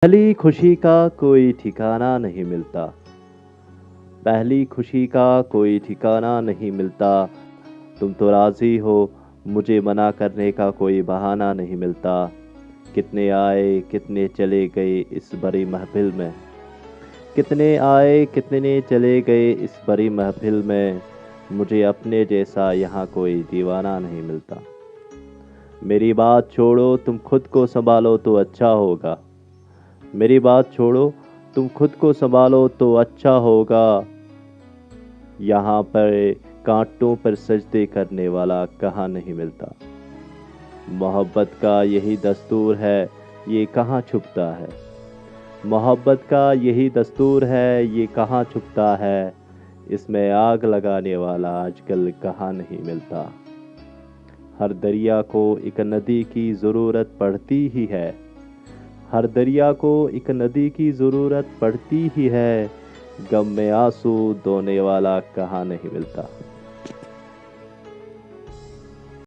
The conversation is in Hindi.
पहली खुशी का कोई ठिकाना नहीं मिलता। पहली खुशी का कोई ठिकाना नहीं मिलता। तुम तो राज़ी हो, मुझे मना करने का कोई बहाना नहीं मिलता। कितने आए, कितने चले गए इस भरी महफ़िल में। कितने आए, कितने चले गए इस भरी महफ़िल में। मुझे अपने जैसा यहाँ कोई दीवाना नहीं मिलता। मेरी बात छोड़ो, तुम खुद को सँभालो तो अच्छा होगा। मेरी बात छोड़ो, तुम खुद को सँभालो तो अच्छा होगा। यहाँ पर काँटों पर सजदे करने वाला कहाँ नहीं मिलता। मोहब्बत का यही दस्तूर है, ये कहाँ छुपता है। मोहब्बत का यही दस्तूर है, ये कहाँ छुपता है। इसमें आग लगाने वाला आजकल कहाँ नहीं मिलता। हर दरिया को एक नदी की ज़रूरत पड़ती ही है। हर दरिया को एक नदी की ज़रूरत पड़ती ही है। गम में आंसू धोने वाला कहाँ नहीं मिलता।